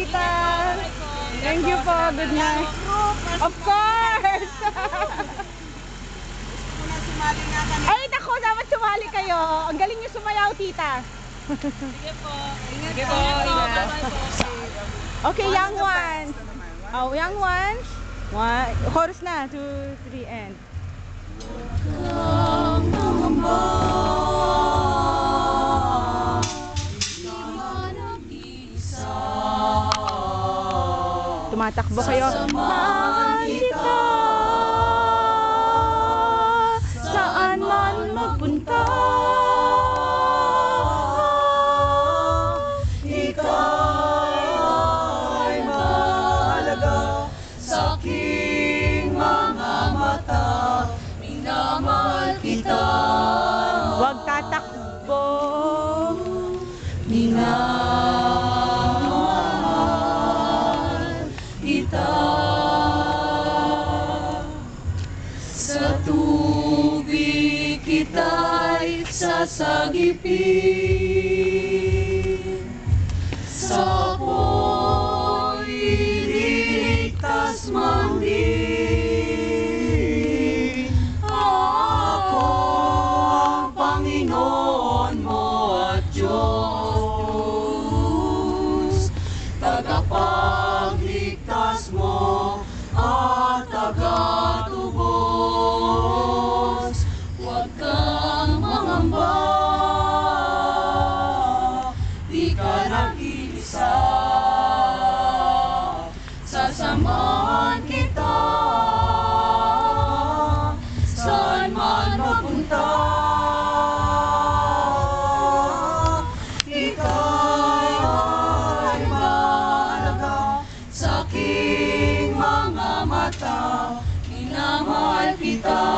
tita. Thank you po. Good night. Of course. Ay, naku, dapat sumali kayo. Ang galing niyo sumayaw, tita. Sige po. Sige po, ingat. Okay, young ones. Oh, young ones. One, chorus na. 2, 3, and. Tumatakbo kayo. Sasamahan kita saan man magpunta. Ika'y mahalaga sa aking mga mata. Minamahal kita. Huwag tatakbo. Minamahal kita. Sa tubig kita'y sasagipin. Sa apoy ililigtas man din. Ako ang Panginoon mo at Diyos, tagapagligtas mo at tagatubos. Huwag kang mangamba, di ka nag-iisa. Sasamahan kita saan man mapunta. Ika'y mahalaga sa aking mga mata. Minamahal kita.